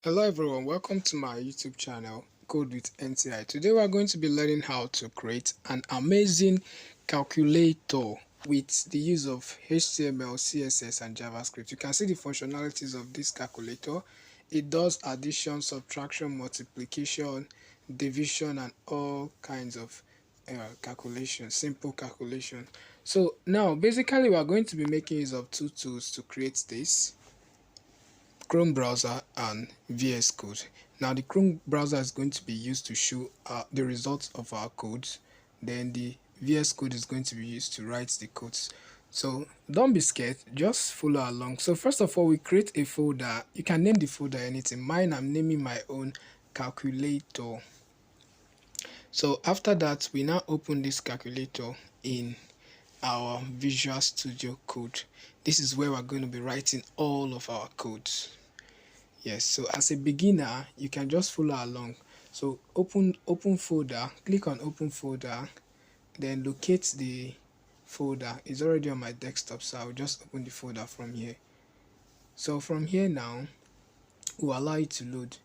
Hello everyone, welcome to my YouTube channel Code with NTI. Today we are going to be learning how to create an amazing calculator with the use of HTML, CSS and JavaScript. You can see the functionalities of this calculator. It does addition, subtraction, multiplication, division and all kinds of calculations, simple calculations. So now basically we are going to be making use of two tools to create this: Chrome browser and VS Code. Now the Chrome browser is going to be used to show the results of our codes. Then the VS Code is going to be used to write the codes. So don't be scared, just follow along. So first of all, we create a folder. You can name the folder anything. Mine, I'm naming my own calculator. So after that, we now open this calculator in our Visual Studio Code. This is where we're going to be writing all of our codes. Yes, so as a beginner, you can just follow along. So open folder, click on open folder, then locate the folder. It's already on my desktop, so I'll just open the folder from here. So from here now, we'll allow it to load.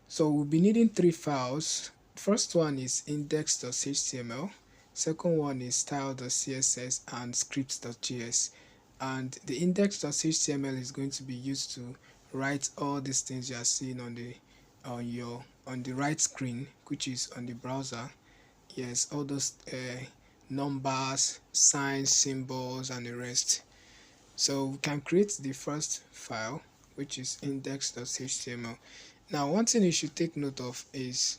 So we'll be needing three files. First one is index.html, second one is style.css and scripts.js. And the index.html is going to be used to write all these things you are seeing on the right screen, which is on the browser. Yes, all those numbers, signs, symbols and the rest. So we can create the first file, which is index.html. Now one thing you should take note of is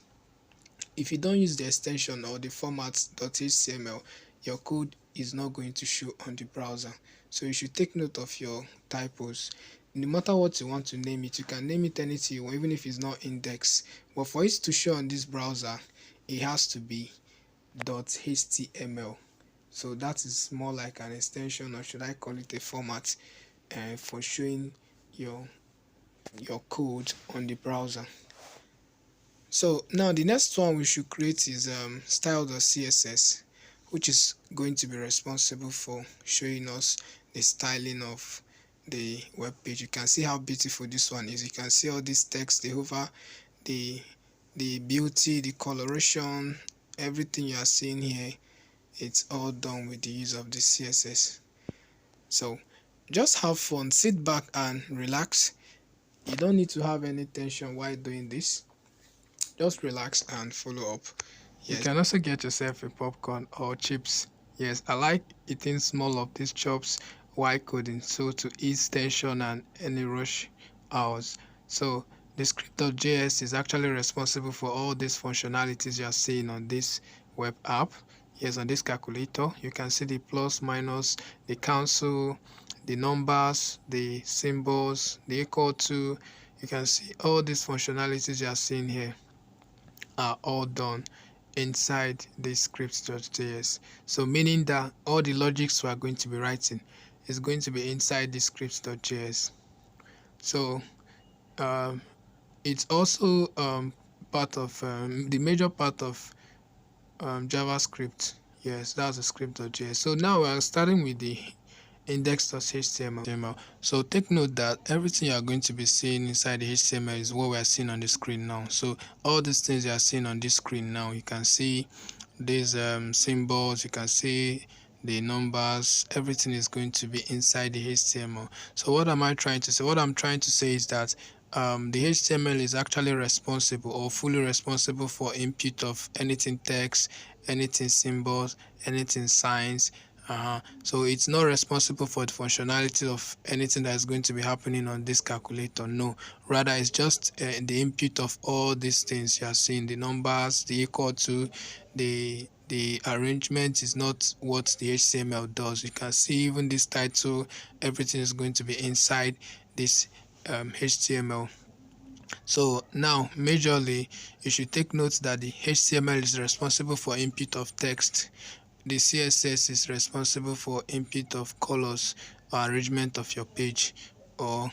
if you don't use the extension or the format.html, your code is not going to show on the browser. So you should take note of your typos. No matter what you want to name it, you can name it anything you want, even if it's not index. But for it to show on this browser, it has to be .html. So that is more like an extension, or should I call it a format, for showing your code on the browser. So now the next one we should create is style.css, which is going to be responsible for showing us the styling of the web page. You can see how beautiful this one is. You can see all this text, the hover, the beauty, the coloration, everything you are seeing here. It's all done with the use of the CSS. So just have fun, sit back and relax. You don't need to have any tension while doing this. Just relax and follow up. Yes. You can also get yourself a popcorn or chips. Yes, I like eating small of these chops while coding, so to ease tension and any rush hours. So the script.js is actually responsible for all these functionalities you are seeing on this web app. Yes, on this calculator, you can see the plus, minus, the cancel, the numbers, the symbols, the equal to. You can see all these functionalities you are seeing here are all done inside the scripts.js. So meaning that all the logics we are going to be writing is going to be inside the scripts.js. So it's also part of the major part of JavaScript. Yes, that's the script.js. So now we are starting with the index.html. So take note that everything you are going to be seeing inside the HTML is what we are seeing on the screen now. So all these things you are seeing on this screen now, you can see these symbols, you can see the numbers, everything is going to be inside the HTML. So what am I trying to say? What I'm trying to say is that the HTML is actually responsible or fully responsible for input of anything text, anything symbols, anything signs. So it's not responsible for the functionality of anything that is going to be happening on this calculator. No, rather it's just the input of all these things you are seeing, the numbers, the equal to, the arrangement is not what the HTML does. You can see even this title, everything is going to be inside this HTML. So now majorly you should take note that the HTML is responsible for input of text. The CSS is responsible for input of colors or arrangement of your page or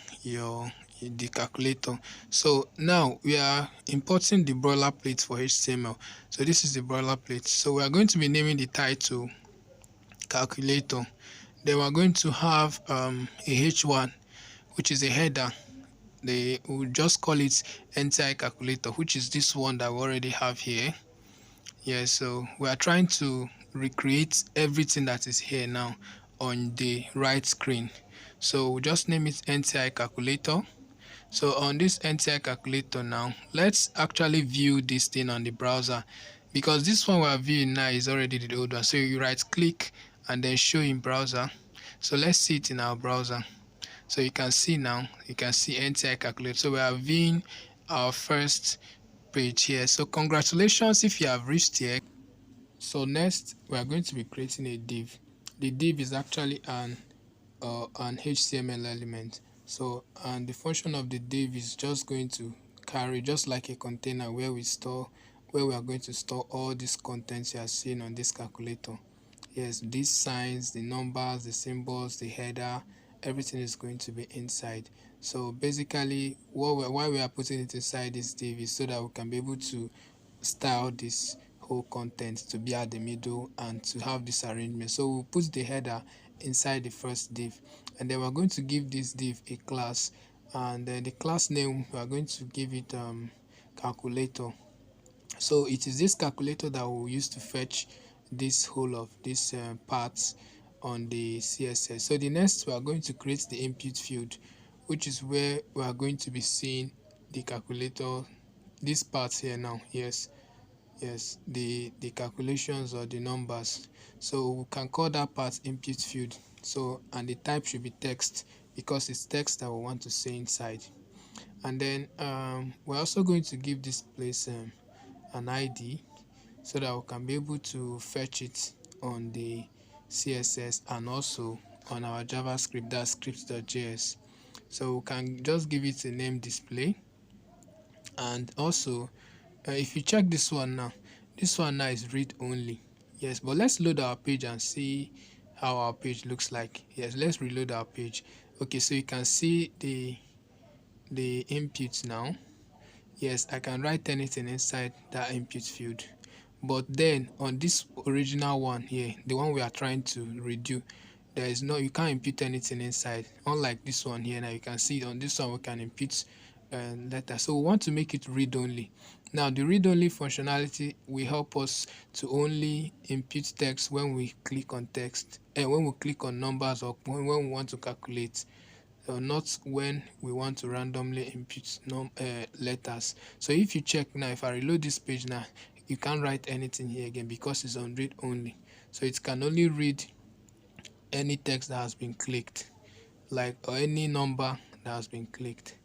the calculator. So now we are importing the boilerplate for HTML. So this is the boilerplate. So we are going to be naming the title calculator. Then we are going to have a h1, which is a header. we'll just call it NTI calculator, which is this one that we already have here. Yeah, so we are trying to recreate everything that is here now on the right screen. So we'll just name it NTI calculator. So on this NTI calculator now, let's actually view this thing on the browser, because this one we are viewing now is already the old one. So you right click and then show in browser. So let's see it in our browser. So you can see now, you can see NTI calculator. So we are viewing our first page here. So congratulations if you have reached here. So next we are going to be creating a div. The div is actually an HTML element. So and the function of the div is just going to carry, just like a container where we are going to store all these contents you are seeing on this calculator. Yes, these signs, the numbers, the symbols, the header, everything is going to be inside. So basically why we are putting it inside this div is so that we can be able to style this whole content to be at the middle and to have this arrangement. So we'll put the header inside the first div, and then we're going to give this div a class, and then the class name we are going to give it calculator. So it is this calculator that we'll use to fetch this whole of these parts on the CSS. So the next we are going to create the input field, which is where we are going to be seeing the calculator, these parts here now. Yes, the calculations or the numbers. So we can call that part input field. So and the type should be text, because it's text that we want to say inside. And then we're also going to give this place an ID, so that we can be able to fetch it on the CSS and also on our JavaScript, that's scripts.js. So we can just give it a name display. And also if you check this one now, this one now is read only. Yes, but let's load our page and see how our page looks like. Yes, let's reload our page. Okay, so you can see the inputs now. Yes, I can write anything inside that input field. But then on this original one here, the one we are trying to redo, there is no, you can't input anything inside. Unlike this one here, now you can see on this one we can input letter. So we want to make it read only. Now the read only functionality will help us to only input text when we click on text, and when we click on numbers, or when we want to calculate. Not when we want to randomly input letters. So if you check now, if I reload this page now, you can't write anything here again because it's on read only. So it can only read any text that has been clicked, like, or any number that has been clicked.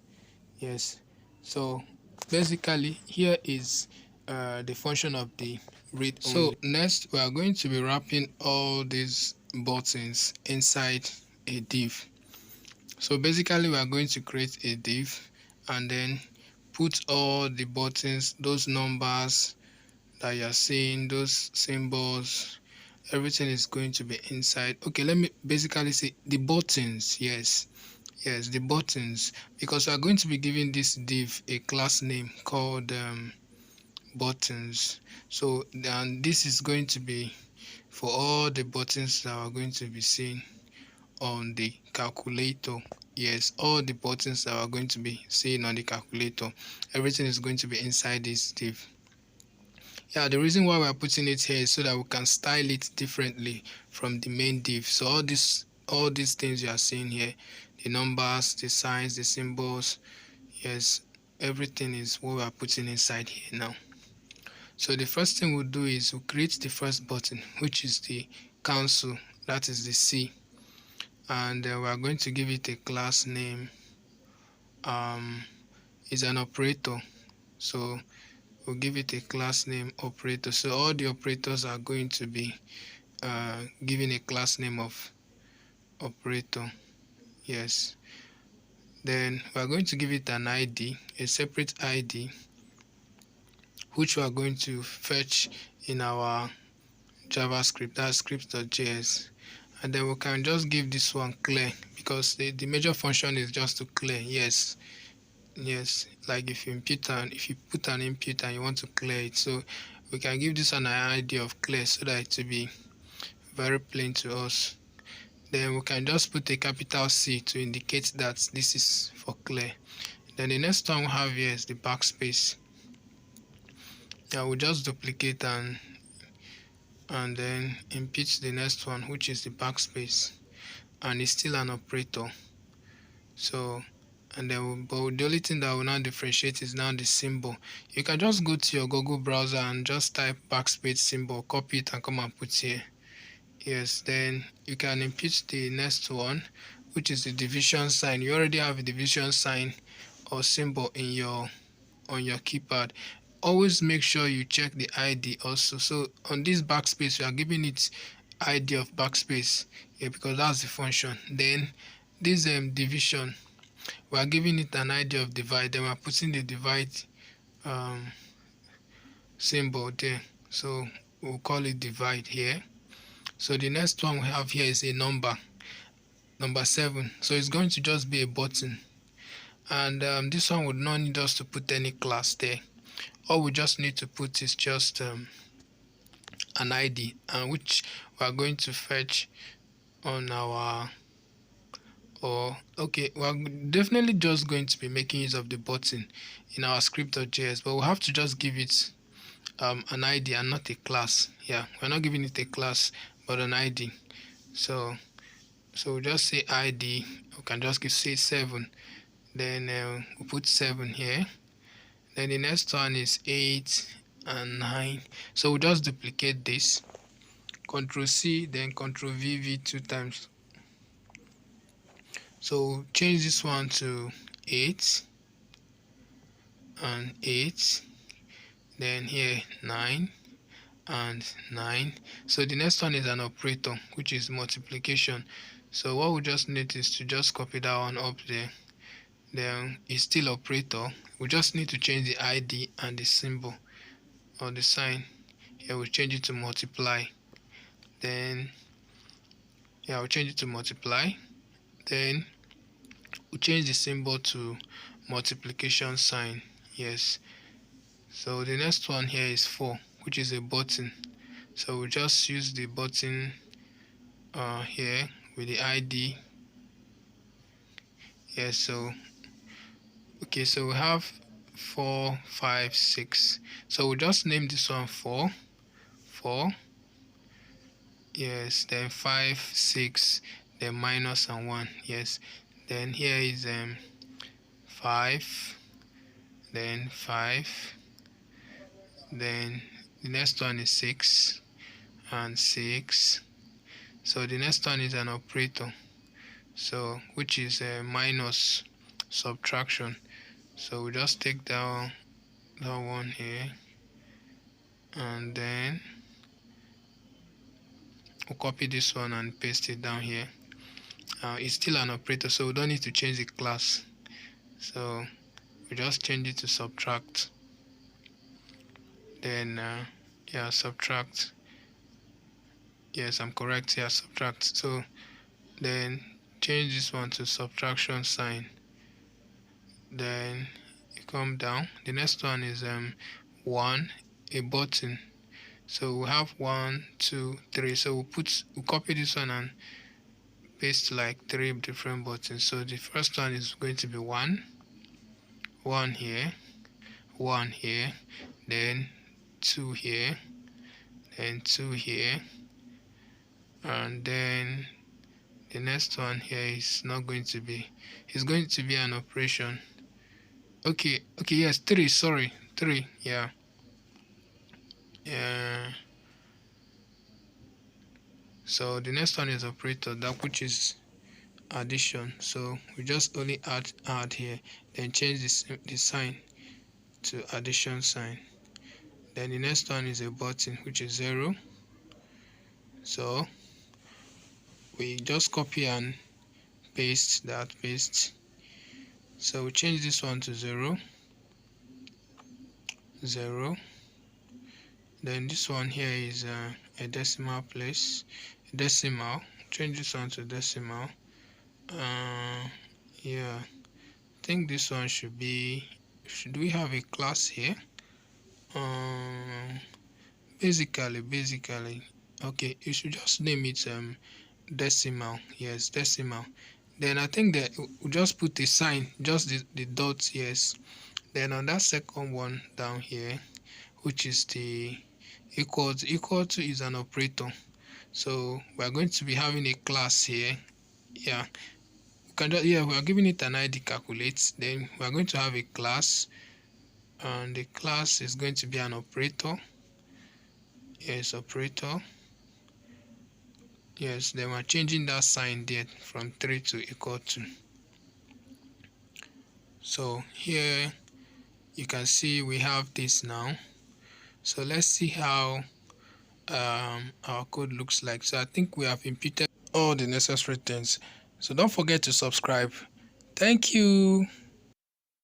Yes, so basically here is the function of the read only. So next we are going to be wrapping all these buttons inside a div. So basically we are going to create a div and then put all the buttons, those numbers that you are seeing, those symbols, everything is going to be inside. Okay, let me basically say the buttons. Yes, the buttons, because we are going to be giving this div a class name called buttons. So and this is going to be for all the buttons that we're going to be seeing on the calculator. Yes, all the buttons that we're going to be seeing on the calculator, everything is going to be inside this div. Yeah, the reason why we're putting it here is so that we can style it differently from the main div. So all these things you are seeing here, the numbers, the signs, the symbols, yes, everything is what we are putting inside here now. So the first thing we'll do is we'll create the first button, which is the cancel, that is the C, and we are going to give it a class name. Is an operator, so we'll give it a class name operator. So all the operators are going to be given a class name of operator. Yes, then we are going to give it an ID, a separate ID, which we are going to fetch in our JavaScript, that's scripts.js. And then we can just give this one clear, because the major function is just to clear. Yes, like if you put an input and you want to clear it, so we can give this an ID of clear so that it will be very plain to us. Then we can just put a capital C to indicate that this is for clear. Then the next one we have here is the backspace. We'll just duplicate and then impute the next one, which is the backspace, and it's still an operator. So, and then but the only thing that will now differentiate is now the symbol. You can just go to your Google browser and just type backspace symbol, copy it and come and put here. Yes, then you can impute the next one, which is the division sign. You already have a division sign or symbol in your on your keypad. Always make sure you check the ID also. So on this backspace, we are giving it ID of backspace, because that's the function. Then this division, we are giving it an ID of divide. Then we are putting the divide symbol there. So we'll call it divide here. So the next one we have here is a number 7. So it's going to just be a button, and this one would not need us to put any class there. All we just need to put is just an ID, and which we are going to fetch on our we're definitely just going to be making use of the button in our script.js, but we'll have to just give it an ID and not a class. We're not giving it a class but an ID. So we'll just say ID. We can just say 7. Then we'll put 7 here. Then the next one is 8 and 9. So we'll just duplicate this. Ctrl C, then Ctrl V 2 times. So change this one to 8 and 8. Then here 9 and 9. So the next one is an operator, which is multiplication. So what we just need is to just copy that one up there. Then it's still operator. We just need to change the ID and the symbol or the sign. Here we'll change it to multiply. Then we'll change it to multiply. Then we'll change the symbol to multiplication sign. Yes. So the next one here is 4, which is a button. So we'll just use the button here with the ID. Yes. So so we have 4, 5, 6. So we'll just name this one 4. Yes. Then 5, 6. Then minus and 1. Yes. Then here is 5. Then 5. Then the next one is 6 and 6. So the next one is an operator, so which is a minus subtraction. So we just take down that one here, and then we'll copy this one and paste it down here. It's still an operator, so we don't need to change the class. So we just change it to subtract. Then subtract. Yes, I'm correct here, subtract. So then change this one to subtraction sign. Then you come down. The next one is 1, a button. So we have 1, 2, 3. So we'll copy this one and paste like 3 different buttons. So the first one is going to be 1 here, 1 here, then 2 here, then 2 here, and then the next one here is not going to be, it's going to be an operation. Okay, yes, 3, sorry, 3, yeah. So the next one is operator, that which is addition. So we just only add here, then change the sign to addition sign. Then the next one is a button, which is 0. So we just copy and paste that, so we change this one to 0. Then this one here is a decimal place, decimal. Change this one to decimal. I think this one should be, should we have a class here? Basically, okay, you should just name it decimal. Yes, decimal. Then I think that we just put a sign, just the dots, yes. Then on that second one down here, which is the equal to is an operator. So we're going to be having a class here. Yeah, we can just, yeah, we are giving it an ID calculate. Then we are going to have a class, and the class is going to be an operator. Yes, operator. Yes, then we're changing that sign there from 3 to equal to. So here you can see we have this now. So let's see how our code looks like. So I think we have imputed all the necessary things. So don't forget to subscribe. Thank you.